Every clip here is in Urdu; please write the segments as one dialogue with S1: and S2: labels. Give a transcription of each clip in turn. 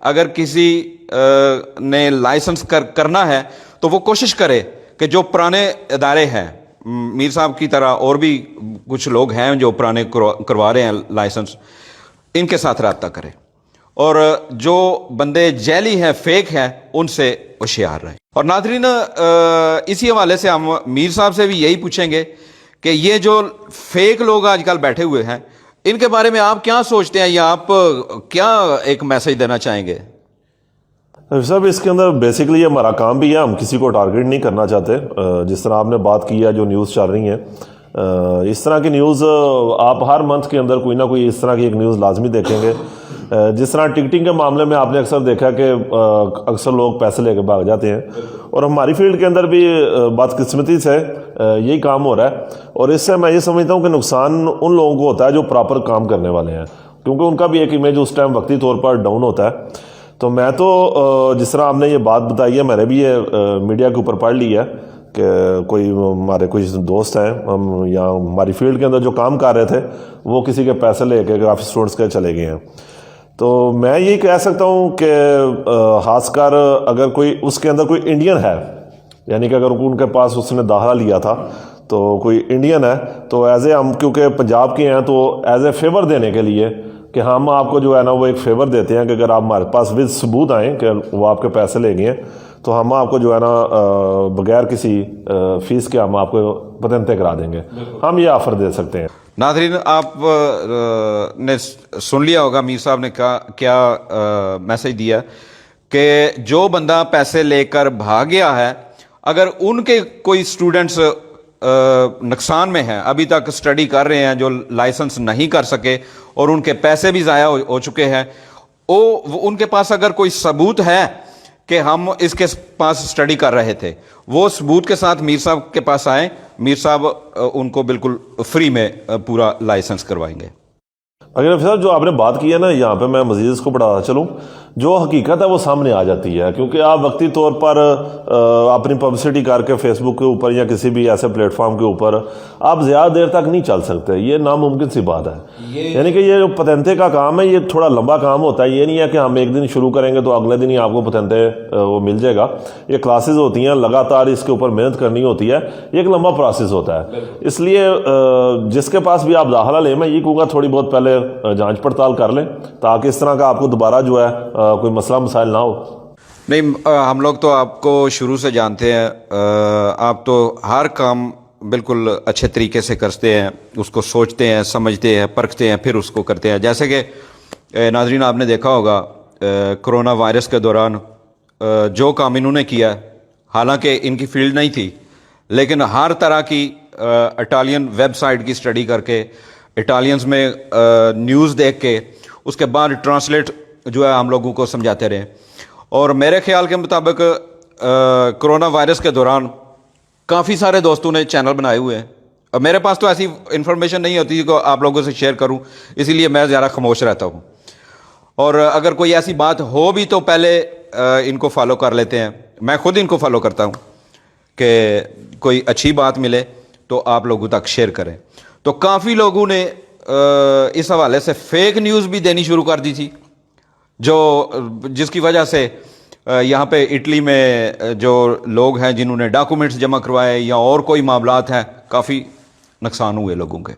S1: اگر کسی نے لائسنس کرنا ہے تو وہ کوشش کرے کہ جو پرانے ادارے ہیں، میر صاحب کی طرح اور بھی کچھ لوگ ہیں جو پرانے کروا رہے ہیں لائسنس، ان کے ساتھ رابطہ کرے، اور جو بندے جعلی ہیں، فیک ہیں، ان سے ہوشیار رہیں۔ اور ناظرین، اسی حوالے سے ہم میر صاحب سے بھی یہی پوچھیں گے کہ یہ جو فیک لوگ آج کل بیٹھے ہوئے ہیں، ان کے بارے میں آپ کیا سوچتے ہیں، یا آپ کیا ایک میسج دینا چاہیں گے؟
S2: صاحب اس کے اندر بیسکلی یہ ہمارا کام بھی ہے، ہم کسی کو ٹارگٹ نہیں کرنا چاہتے۔ جس طرح آپ نے بات کی ہے، جو نیوز چل رہی ہیں، اس طرح کی نیوز آپ ہر منتھ کے اندر کوئی نہ کوئی اس طرح کی ایک نیوز لازمی دیکھیں گے۔ جس طرح ٹکٹنگ کے معاملے میں آپ نے اکثر دیکھا کہ اکثر لوگ پیسے لے کے بھاگ جاتے ہیں، اور ہماری فیلڈ کے اندر بھی بدقسمتی سے یہی کام ہو رہا ہے، اور اس سے میں یہ سمجھتا ہوں کہ نقصان ان لوگوں کو ہوتا ہے جو پراپر کام کرنے والے ہیں، کیونکہ ان کا بھی ایک امیج اس ٹائم وقتی طور پر ڈاؤن ہوتا ہے۔ تو میں تو جس طرح آپ نے یہ بات بتائی ہے، میں نے بھی یہ میڈیا کے اوپر پڑھ لی ہے کہ کوئی ہمارے کچھ دوست ہیں، ہم یا ہماری فیلڈ کے اندر جو کام کر رہے تھے، وہ کسی کے پیسے لے کے کافی اسٹوڈنٹس کے چلے گئے ہیں۔ تو میں یہی کہہ سکتا ہوں کہ خاص کر اگر کوئی اس کے اندر کوئی انڈین ہے، یعنی کہ اگر ان کے پاس اس نے داخلہ لیا تھا تو کوئی انڈین ہے، تو ایز اے ہم کیونکہ پنجاب کے ہیں، تو ایز اے فیور دینے کے لیے کہ ہم آپ کو جو ہے نا وہ ایک فیور دیتے ہیں کہ اگر آپ ہمارے پاس ود ثبوت آئیں کہ وہ آپ کے پیسے لے گئے ہیں، تو ہم آپ کو جو ہے نا بغیر کسی فیس کے ہم آپ کو پتنتے کرا دیں گے۔ ہم یہ آفر دے سکتے ہیں۔
S1: ناظرین، آپ نے سن لیا ہوگا میر صاحب نے کیا میسج دیا کہ جو بندہ پیسے لے کر بھاگ گیا ہے، اگر ان کے کوئی اسٹوڈنٹس نقصان میں ہیں، ابھی تک اسٹڈی کر رہے ہیں، جو لائسنس نہیں کر سکے اور ان کے پیسے بھی ضائع ہو چکے ہیں، ان کے پاس اگر کوئی ثبوت ہے کہ ہم اس کے پاس اسٹڈی کر رہے تھے، وہ ثبوت کے ساتھ میر صاحب کے پاس آئیں، میر صاحب ان کو بالکل فری میں پورا لائسنس کروائیں گے۔
S2: اگر صاحب جو آپ نے بات کی ہے نا، یہاں پہ میں مزید اس کو بڑھاتا چلوں، جو حقیقت ہے وہ سامنے آ جاتی ہے، کیونکہ آپ وقتی طور پر اپنی پبلسٹی کر کے فیس بک کے اوپر یا کسی بھی ایسے پلیٹ فارم کے اوپر آپ زیادہ دیر تک نہیں چل سکتے، یہ ناممکن سی بات ہے۔ یعنی کہ یہ جو پتنتے کا کام ہے، یہ تھوڑا لمبا کام ہوتا ہے، یہ نہیں ہے کہ ہم ایک دن شروع کریں گے تو اگلے دن ہی آپ کو پتنتے وہ مل جائے گا۔ یہ کلاسز ہوتی ہیں، لگاتار اس کے اوپر محنت کرنی ہوتی ہے، یہ ایک لمبا پروسیس ہوتا ہے۔ اس لیے جس کے پاس بھی آپ داخلہ لیں، میں یہ کہوں گا تھوڑی بہت پہلے جانچ پڑتال کر لیں، تاکہ اس طرح کا آپ کو دوبارہ جو ہے کوئی مسئلہ مسائل نہ ہو۔
S1: نہیں، ہم لوگ تو آپ کو شروع سے جانتے ہیں، آپ تو ہر کام بالکل اچھے طریقے سے کرتے ہیں، اس کو سوچتے ہیں، سمجھتے ہیں، پرکھتے ہیں، پھر اس کو کرتے ہیں۔ جیسے کہ ناظرین آپ نے دیکھا ہوگا کرونا وائرس کے دوران جو کام انہوں نے کیا، حالانکہ ان کی فیلڈ نہیں تھی، لیکن ہر طرح کی اٹالین ویب سائٹ کی اسٹڈی کر کے، اٹالینز میں نیوز دیکھ کے، اس کے بعد ٹرانسلیٹ جو ہے ہم لوگوں کو سمجھاتے رہے۔ اور میرے خیال کے مطابق کرونا وائرس کے دوران کافی سارے دوستوں نے چینل بنائے ہوئے ہیں، اور میرے پاس تو ایسی انفارمیشن نہیں ہوتی کہ آپ لوگوں سے شیئر کروں، اسی لیے میں زیادہ خاموش رہتا ہوں۔ اور اگر کوئی ایسی بات ہو بھی تو پہلے ان کو فالو کر لیتے ہیں، میں خود ان کو فالو کرتا ہوں کہ کوئی اچھی بات ملے تو آپ لوگوں تک شیئر کریں۔ تو کافی لوگوں نے اس حوالے سے فیک نیوز بھی دینی شروع کر دی تھی، جس کی وجہ سے یہاں پہ اٹلی میں جو لوگ ہیں جنہوں نے ڈاکومنٹس جمع کروائے یا اور کوئی معاملات ہیں، کافی نقصان ہوئے لوگوں کے۔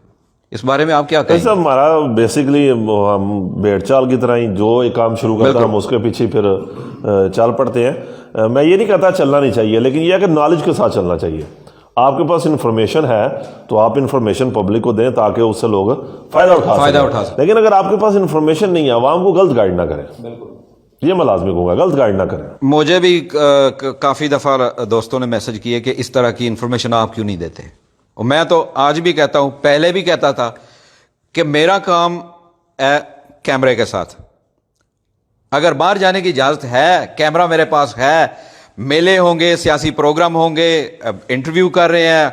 S1: اس بارے میں آپ کیا کہیں؟
S2: ایسا ہمارا بیسکلی ہم بھیڑ چال کی طرح ہی جو ایک کام شروع کرتا ہے ہم اس کے پیچھے پھر چل پڑتے ہیں۔ میں یہ نہیں کہتا چلنا نہیں چاہیے، لیکن یہ ہے کہ نالج کے ساتھ چلنا چاہیے۔ آپ کے پاس انفارمیشن ہے تو آپ انفارمیشن پبلک کو دیں تاکہ اس سے لوگ فائدہ اٹھا سکیں۔ لیکن اگر آپ کے پاس انفارمیشن نہیں ہے، عوام کو غلط گائیڈ نہ کریں، یہ میں لازمی کہوں گا، غلط گائیڈ نہ کریں۔
S1: مجھے بھی کافی دفعہ دوستوں نے میسج کیے کہ اس طرح کی انفارمیشن آپ کیوں نہیں دیتے، اور میں تو آج بھی کہتا ہوں، پہلے بھی کہتا تھا کہ میرا کام ہے کیمرے کے ساتھ، اگر باہر جانے کی اجازت ہے، کیمرہ میرے پاس ہے، میلے ہوں گے، سیاسی پروگرام ہوں گے، انٹرویو کر رہے ہیں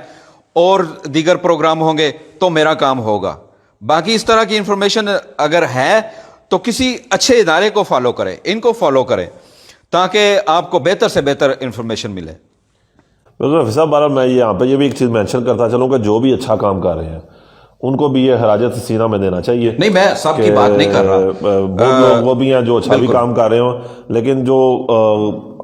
S1: اور دیگر پروگرام ہوں گے تو میرا کام ہوگا۔ باقی اس طرح کی انفارمیشن اگر ہے تو کسی اچھے ادارے کو فالو کریں، ان کو فالو کریں تاکہ آپ کو بہتر سے بہتر انفارمیشن ملے۔
S2: حفیظ صاحب، میں یہاں پہ یہ بھی ایک چیز مینشن کرتا چلوں کہ جو بھی اچھا کام کر رہے ہیں ان کو بھی یہ حراجت سینہ میں دینا چاہیے.
S1: نہیں میں سب کی بات نہیں کر رہا,
S2: بہت لوگ وہ بھی ہیں جو اچھا بھی کام کر رہے ہوں, لیکن جو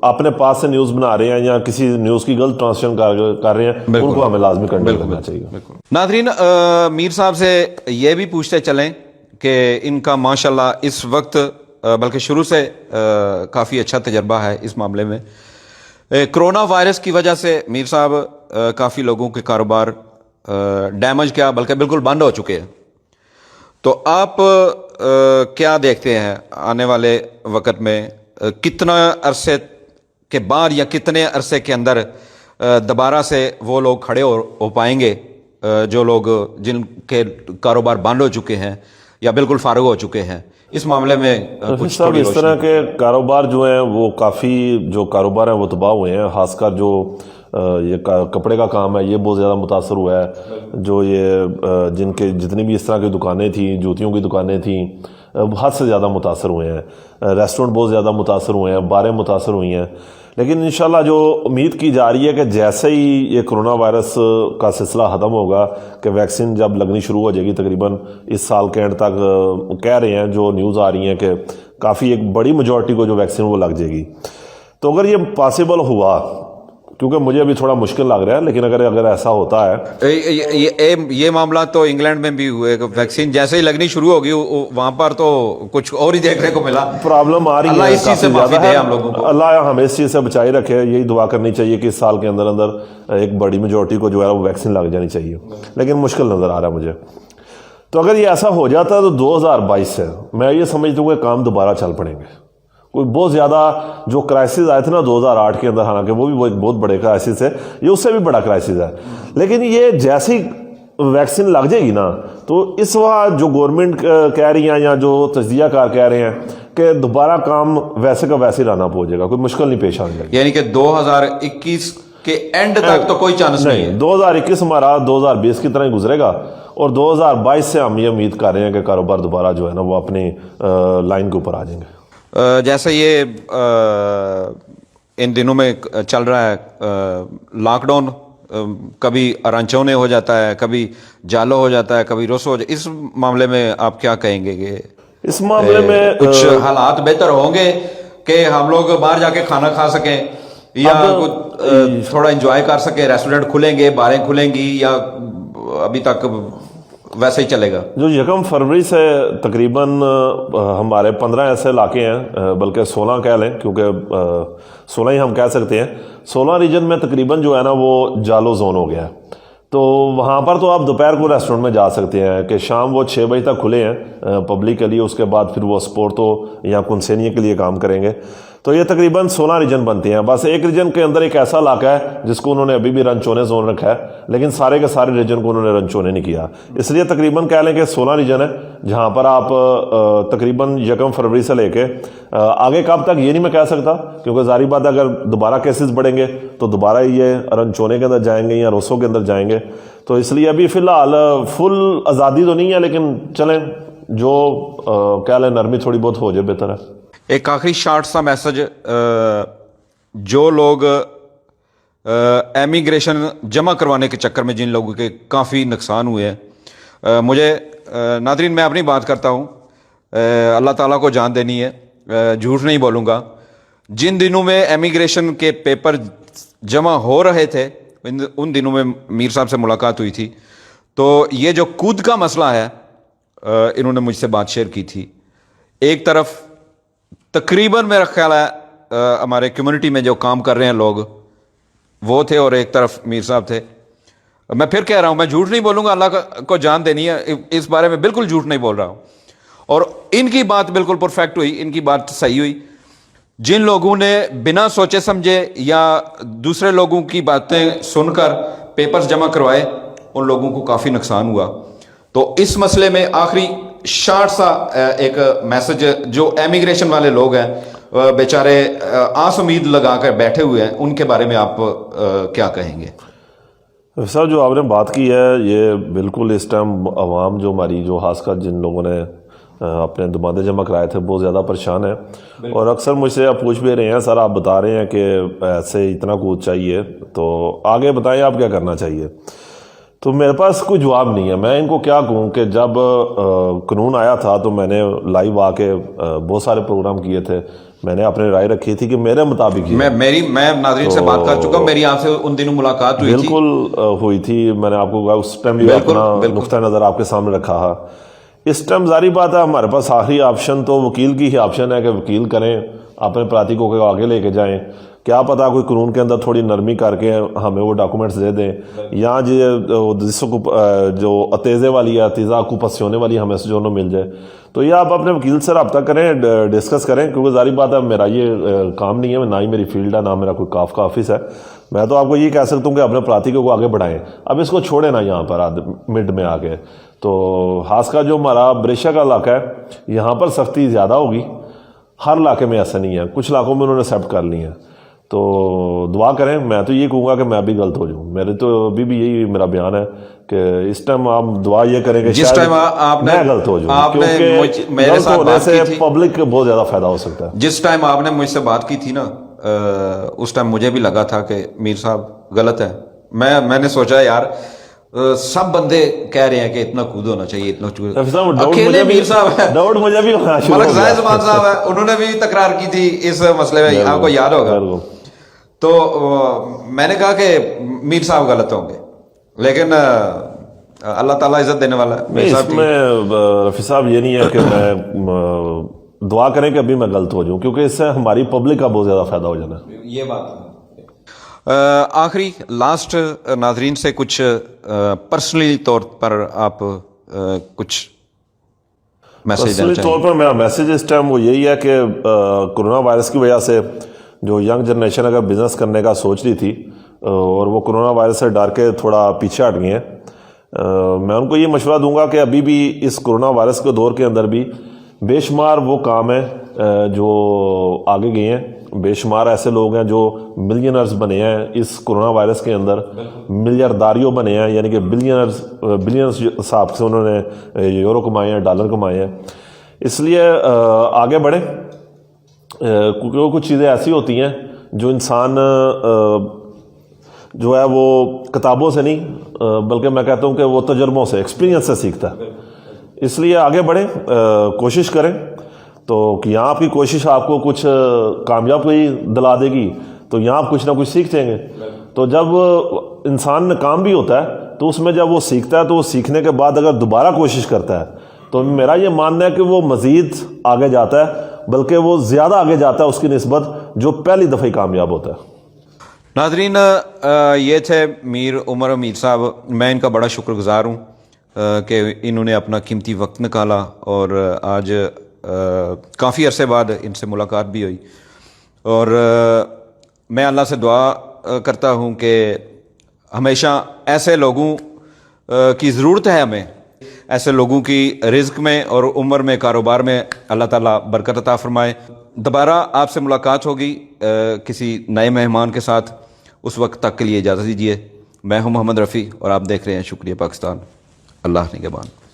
S2: اپنے پاس سے نیوز بنا رہے ہیں یا کسی نیوز کی غلط ٹرانسلیشن کر رہے ہیں, ان کو ہمیں لازمی کرنا چاہیے.
S1: ناظرین, میر صاحب سے یہ بھی پوچھتے چلیں کہ ان کا ماشاءاللہ اس وقت بلکہ شروع سے کافی اچھا تجربہ ہے اس معاملے میں. کرونا وائرس کی وجہ سے میر صاحب کافی لوگوں کے کاروبار ڈیمیج کیا بلکہ بالکل بند ہو چکے ہیں. تو آپ کیا دیکھتے ہیں آنے والے وقت میں کتنا عرصے کے بعد یا کتنے عرصے کے اندر دوبارہ سے وہ لوگ کھڑے ہو پائیں گے جو لوگ جن کے کاروبار بند ہو چکے ہیں یا بالکل فارغ ہو چکے ہیں؟ اس معاملے میں کچھ
S2: صاحب اس طرح کے کاروبار جو ہیں وہ کافی جو کاروبار ہیں وہ تباہ ہوئے ہیں. خاص کر جو یہ کپڑے کا کام ہے یہ بہت زیادہ متاثر ہوا ہے. جو یہ جن کے جتنی بھی اس طرح کی دکانیں تھیں, جوتیوں کی دکانیں تھیں, حد سے زیادہ متاثر ہوئے ہیں. ریسٹورنٹ بہت زیادہ متاثر ہوئے ہیں, باریں متاثر ہوئی ہیں. لیکن انشاءاللہ جو امید کی جا رہی ہے کہ جیسے ہی یہ کرونا وائرس کا سلسلہ ختم ہوگا, کہ ویکسین جب لگنی شروع ہو جائے گی تقریباً اس سال کے اینڈ تک, کہہ رہے ہیں جو نیوز آ رہی ہیں کہ کافی ایک بڑی میجورٹی کو جو ویکسین وہ لگ جائے گی. تو اگر یہ پاسبل ہوا, کیونکہ مجھے ابھی تھوڑا مشکل لگ رہا ہے, لیکن اگر ایسا ہوتا ہے,
S1: یہ معاملہ تو انگلینڈ میں بھی ہوئے کہ ویکسین جیسے ہی لگنی شروع ہوگی وہاں پر تو کچھ اور ہی دیکھنے کو ملا.
S2: پرابلم آ رہی ہے,
S1: اللہ اس چیز سے معافی دے ہم لوگوں کو,
S2: اللہ ہمیں اس چیز سے بچائی رکھے. یہی دعا کرنی چاہیے کہ اس سال کے اندر ایک بڑی میجورٹی کو جو ہے وہ ویکسین لگ جانی چاہیے, لیکن مشکل نظر آ رہا ہے مجھے. تو اگر یہ ایسا ہو جاتا ہے تو 2022 سے میں یہ سمجھتا ہوں کہ کام دوبارہ چل پڑیں گے. کوئی بہت زیادہ جو کرائسس آئے تھے نا 2008 کے اندر, حالانکہ وہ بھی بہت بڑے کرائسس ہے, یہ اس سے بھی بڑا کرائسس ہے. لیکن یہ جیسی ویکسین لگ جائے گی نا, تو اس وقت جو گورنمنٹ کہہ رہی ہیں یا جو تجزیہ کار کہہ رہے ہیں کہ دوبارہ کام ویسے کا ویسے لانا پہنچ جائے گا, کوئی مشکل نہیں پیش آنے لگی.
S1: یعنی کہ 2021 کے اینڈ تک تو کوئی چانس نہیں ہے.
S2: 2021 ہمارا 2020 کی طرح ہی گزرے گا, اور 2022 سے ہم یہ امید کر رہے ہیں کہ کاروبار دوبارہ جو ہے نا وہ اپنی لائن کے اوپر آ جائیں گے.
S1: جیسے یہ ان دنوں میں چل رہا ہے لاک ڈاؤن, کبھی ارانچونے ہو جاتا ہے, کبھی جالو ہو جاتا ہے, کبھی روسو ہو جاتا ہے. اس معاملے میں آپ کیا کہیں گے کہ
S2: اس معاملے میں
S1: کچھ حالات بہتر ہوں گے کہ ہم لوگ باہر جا کے کھانا کھا سکیں یا تھوڑا انجوائے کر سکیں, ریسٹورنٹ کھلیں گے, باریں کھلیں گی, یا ابھی تک ویسے ہی چلے گا؟ جو
S2: 1 فروری سے تقریباً ہمارے 15 ایسے علاقے ہیں, بلکہ 16 کہہ لیں, کیونکہ 16 ہی ہم کہہ سکتے ہیں. 16 ریجن میں تقریباً جو ہے نا وہ جالو زون ہو گیا ہے. تو وہاں پر تو آپ دوپہر کو ریسٹورنٹ میں جا سکتے ہیں کہ شام وہ 6 بجے تک کھلے ہیں پبلک کے لیے, اس کے بعد پھر وہ اسپورٹو یا کنسینیے کے لیے کام کریں گے. تو یہ تقریباً 16 ریجن بنتے ہیں. بس ایک ریجن کے اندر ایک ایسا علاقہ ہے جس کو انہوں نے ابھی بھی رنچونے زون رکھا ہے, لیکن سارے کے سارے ریجن کو انہوں نے رنچونے نہیں کیا. اس لیے تقریباً کہہ لیں کہ 16 ریجن ہے جہاں پر آپ تقریباً 1 فروری سے لے کے آگے کب تک یہ نہیں میں کہہ سکتا, کیونکہ ظاہری بات اگر دوبارہ کیسز بڑھیں گے تو دوبارہ یہ رنچونے کے اندر جائیں گے یا روسو کے اندر جائیں گے. تو اس لیے ابھی فی الحال فل آزادی تو نہیں ہے, لیکن چلیں جو کہہ لیں نرمی تھوڑی بہت ہو جائے بہتر ہے.
S1: ایک آخری شارٹ سا میسج, جو لوگ ایمیگریشن جمع کروانے کے چکر میں جن لوگوں کے کافی نقصان ہوئے ہیں, مجھے ناظرین میں اپنی بات کرتا ہوں, اللہ تعالیٰ کو جان دینی ہے, جھوٹ نہیں بولوں گا. جن دنوں میں ایمیگریشن کے پیپر جمع ہو رہے تھے ان دنوں میں میر صاحب سے ملاقات ہوئی تھی, تو یہ جو کود کا مسئلہ ہے انہوں نے مجھ سے بات شیئر کی تھی. ایک طرف تقریباً میرا خیال ہے ہمارے کمیونٹی میں جو کام کر رہے ہیں لوگ وہ تھے, اور ایک طرف میر صاحب تھے. میں پھر کہہ رہا ہوں, میں جھوٹ نہیں بولوں گا, اللہ کو جان دینی ہے, اس بارے میں بالکل جھوٹ نہیں بول رہا ہوں. اور ان کی بات بالکل پرفیکٹ ہوئی, ان کی بات صحیح ہوئی. جن لوگوں نے بنا سوچے سمجھے یا دوسرے لوگوں کی باتیں سن کر پیپرز جمع کروائے ان لوگوں کو کافی نقصان ہوا. تو اس مسئلے میں آخری شارٹ سا ایک میسج, جو ایمیگریشن والے لوگ ہیں بیچارے آس امید لگا کر بیٹھے ہوئے ہیں, ان کے بارے میں آپ کیا کہیں گے؟
S2: سر جو آپ نے بات کی ہے یہ بالکل اس ٹائم عوام جو ہماری جو خاص کر جن لوگوں نے اپنے دماندے جمع کرائے تھے بہت زیادہ پریشان ہیں, اور اکثر مجھ سے آپ پوچھ بھی رہے ہیں, سر آپ بتا رہے ہیں کہ ایسے اتنا کود چاہیے, تو آگے بتائیں آپ کیا کرنا چاہیے. تو میرے پاس کوئی جواب نہیں ہے. میں ان کو کیا کہوں کہ جب قانون آیا تھا تو میں نے لائیو آ کے بہت سارے پروگرام کیے تھے. میں نے اپنی رائے رکھی تھی کہ میرے مطابق
S1: میں ناظرین سے بات کر چکا ہوں, میری آپ سے ان دنوں ملاقات ہوئی تھی.
S2: بالکل ہوئی تھی. میں نے آپ کو اس ٹائم بھی اپنا نقطہ نظر آپ کے سامنے رکھا ہے. اس ٹائم ظاہری بات ہے ہمارے پاس آخری آپشن تو وکیل کی ہی آپشن ہے کہ وکیل کریں, اپنے پراتی کو آگے لے کے جائیں. کیا پتا کوئی قانون کے اندر تھوڑی نرمی کر کے ہمیں وہ ڈاکومنٹس دے دیں, یا جس کو جو اتیزے والی ہے اتیزہ اکوپاسیونے والی ہمیں سے جو مل جائے. تو یہ آپ اپنے وکیل سے رابطہ کریں, ڈسکس کریں, کیونکہ ظاہری بات ہے میرا یہ کام نہیں ہے, نہ ہی میری فیلڈ ہے, نہ میرا کوئی کاف کا آفس ہے. میں تو آپ کو یہ کہہ سکتا ہوں کہ اپنے پراتی کو آگے بڑھائیں. اب اس کو چھوڑیں نا یہاں پر مڈ میں آ کے. تو خاص کا جو ہمارا بریشا کا علاقہ ہے یہاں پر سختی زیادہ ہوگی. ہر علاقے میں ایسا نہیں ہے, کچھ علاقوں میں انہوں نے ایکسیپٹ کر لی ہے. تو دعا کریں. میں تو یہ کہوں گا کہ میں بھی غلط ہو جاؤں. میرے تو ابھی بھی یہی میرا بیان ہے کہ اس ٹائم آپ دعا یہ کریں کہ
S1: جس ٹائم آپ نے
S2: میں غلط ہو جاؤں, کیونکہ غلط ہونے سے پبلک کو بہت زیادہ فائدہ ہو سکتا ہے.
S1: جس ٹائم آپ نے مجھ سے بات کی تھی نا, اس ٹائم مجھے بھی لگا تھا کہ میر صاحب غلط ہے. میں نے سوچا یار سب بندے کہہ رہے ہیں کہ اتنا کود ہونا چاہیے, اتنا اکیلے میر صاحب ہے,
S2: ڈاؤٹ مجھے بھی
S1: ملک زاہد زمان صاحب ہے, انہوں نے بھی تکرار کی تھی اس مسئلے میں, آپ کو یاد ہوگا. تو میں نے کہا کہ میر صاحب غلط ہوں گے, لیکن اللہ تعالیٰ عزت دینے والا ہے.
S2: اس میں رفیع صاحب یہ نہیں ہے کہ میں دعا کریں کہ ابھی میں غلط ہو جاؤں, کیونکہ اس سے ہماری پبلک کا بہت زیادہ فائدہ ہو جانا ہے.
S1: یہ بات آخری لاسٹ ناظرین سے کچھ پرسنلی طور پر آپ کچھ میسج دینا چاہیں.
S2: طور پر میرا میسج اس ٹائم وہ یہی ہے کہ کرونا وائرس کی وجہ سے جو ینگ جنریشن اگر بزنس کرنے کا سوچ رہی تھی اور وہ کرونا وائرس سے ڈر کے تھوڑا پیچھے ہٹ گئے ہیں, میں ان کو یہ مشورہ دوں گا کہ ابھی بھی اس کرونا وائرس کے دور کے اندر بھی بے شمار وہ کام ہیں جو آگے گئے ہیں. بے شمار ایسے لوگ ہیں جو ملینرز بنے ہیں اس کرونا وائرس کے اندر, ملیارداریوں بنے ہیں, یعنی کہ بلینرز حساب سے انہوں نے یورو کمائے ہیں, ڈالر کمائے ہیں. اس لیے آگے بڑھیں, کیونکہ کچھ چیزیں ایسی ہوتی ہیں جو انسان جو ہے وہ کتابوں سے نہیں بلکہ میں کہتا ہوں کہ وہ تجربوں سے, ایکسپیرینس سے سیکھتا ہے. اس لیے آگے بڑھیں, کوشش کریں. تو یہاں آپ کی کوشش آپ کو کچھ کامیابی دلا دے گی, تو یہاں آپ کچھ نہ کچھ سیکھ جائیں گے. تو جب انسان کام بھی ہوتا ہے تو اس میں جب وہ سیکھتا ہے تو وہ سیکھنے کے بعد اگر دوبارہ کوشش کرتا ہے تو میرا یہ ماننا ہے کہ وہ مزید آگے جاتا ہے, بلکہ وہ زیادہ آگے جاتا ہے اس کی نسبت جو پہلی دفعہ کامیاب ہوتا ہے.
S1: ناظرین, یہ تھے میر عمر میر صاحب. میں ان کا بڑا شکر گزار ہوں کہ انہوں نے اپنا قیمتی وقت نکالا اور آج کافی عرصے بعد ان سے ملاقات بھی ہوئی. اور میں اللہ سے دعا کرتا ہوں کہ ہمیشہ ایسے لوگوں کی ضرورت ہے, ہمیں ایسے لوگوں کی رزق میں اور عمر میں, کاروبار میں اللہ تعالیٰ برکت عطا فرمائے. دوبارہ آپ سے ملاقات ہوگی کسی نئے مہمان کے ساتھ. اس وقت تک کے لیے اجازت دیجیے. میں ہوں محمد رفیع اور آپ دیکھ رہے ہیں شکریہ پاکستان. اللہ نگہبان.